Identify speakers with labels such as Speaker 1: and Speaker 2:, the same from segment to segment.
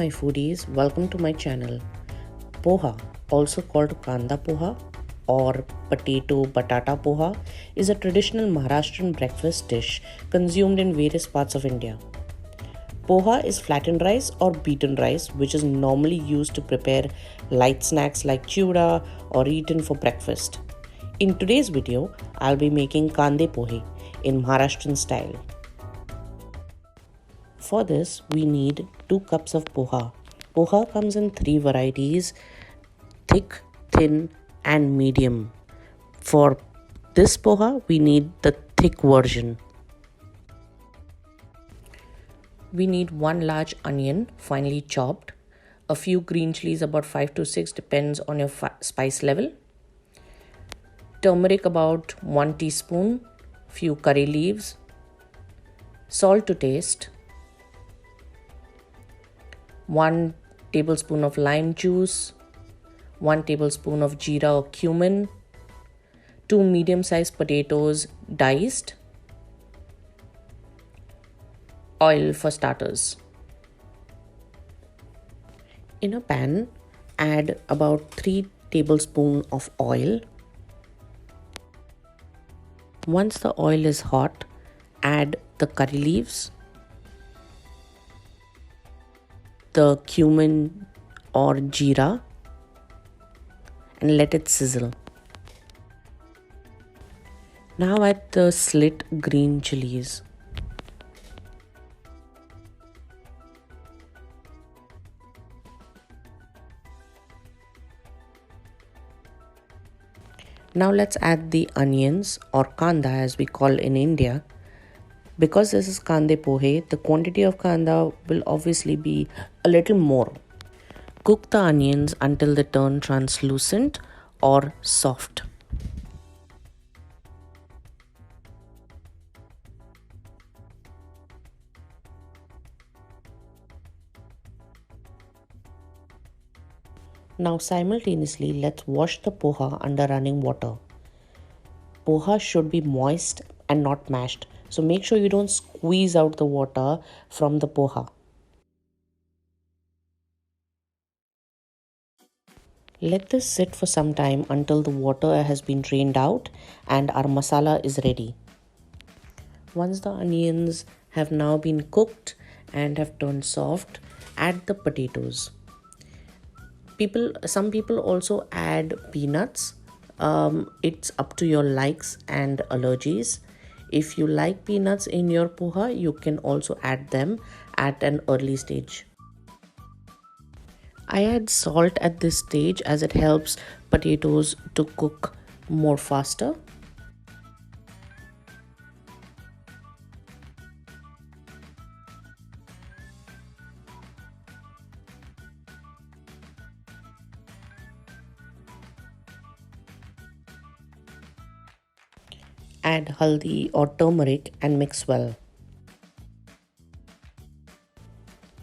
Speaker 1: my foodies, welcome to my channel. Poha, also called kanda poha or potato batata poha, is a traditional Maharastrian breakfast dish consumed in various parts of India. Poha is flattened rice or beaten rice, which is normally used to prepare light snacks like jeera or eaten for breakfast. In today's video, I'll be making kande pohe in Maharashtrian style. For this, we need 2 cups of poha. Poha comes in 3 varieties: thick, thin, and medium. For this poha, we need the thick version. We need 1 large onion, finely chopped, a few green chillies, about 5 to 6, depends on your spice level, turmeric about 1 teaspoon, few curry leaves, salt to taste, 1 tablespoon of lime juice, 1 tablespoon of jeera or cumin, 2 medium-sized potatoes diced, oil for starters. In a pan, add about 3 tablespoons of oil. Once the oil is hot, add the curry leaves, the cumin or jeera, and let it sizzle. Now add the slit green chillies. Now let's add the onions or kanda as we call in India. Because this is kande pohe, the quantity of kanda will obviously be a little more. Cook the onions until they turn translucent or soft. Now simultaneously, let's wash the poha under running water. Poha should be moist and not mashed, so make sure you don't squeeze out the water from the poha. Let this sit for some time until the water has been drained out and our masala is ready. Once the onions have now been cooked and have turned soft, add the potatoes. Some people also add peanuts. It's up to your likes and allergies. If you like peanuts in your poha, you can also add them at an early stage. I add salt at this stage as it helps potatoes to cook more faster. Add haldi or turmeric and mix well.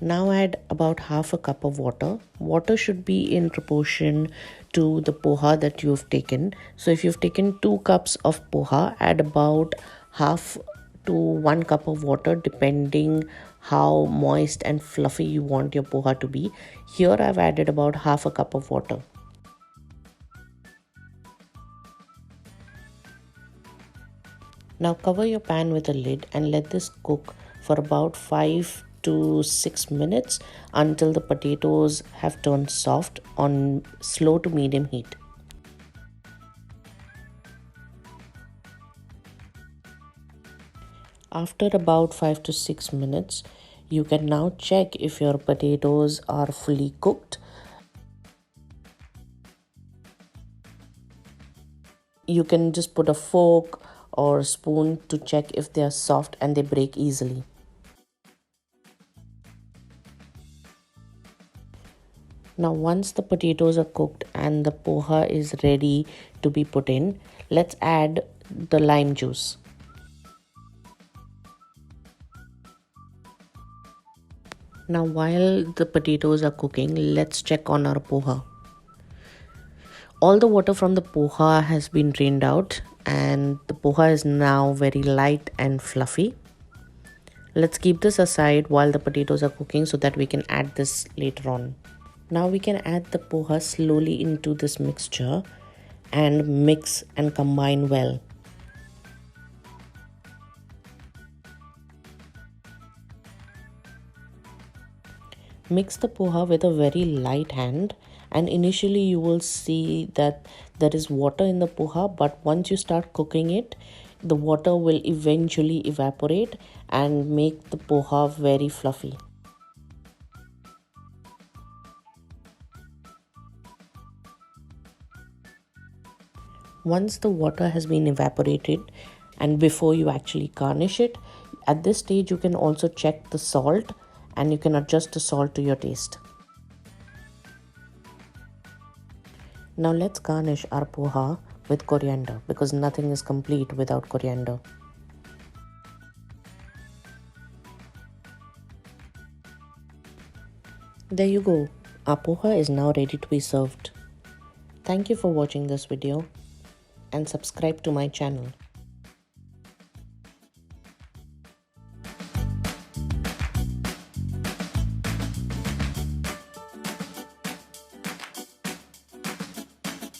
Speaker 1: Now add about half a cup of water. Water should be in proportion to the poha that you've taken. So if you've taken 2 cups of poha, add about half to 1 cup of water depending how moist and fluffy you want your poha to be. Here I've added about half a cup of water. Now cover your pan with a lid and let this cook for about 5 to 6 minutes until the potatoes have turned soft on slow to medium heat. After about 5 to 6 minutes, you can now check if your potatoes are fully cooked. You can just put a fork or spoon to check if they are soft and they break easily. Now once the potatoes are cooked and the poha is ready to be put in, let's add the lime juice. Now while the potatoes are cooking, let's check on our poha. All the water from the poha has been drained out and the poha is now very light and fluffy. Let's keep this aside while the potatoes are cooking so that we can add this later on. Now we can add the poha slowly into this mixture and mix and combine well. Mix the poha with a very light hand, and initially you will see that there is water in the poha, but once you start cooking it, the water will eventually evaporate and make the poha very fluffy. Once the water has been evaporated and before you actually garnish it, at this stage you can also check the salt and you can adjust the salt to your taste. Now let's garnish our poha with coriander because nothing is complete without coriander. There you go. Our poha is now ready to be served. Thank you for watching this video and subscribe to my channel.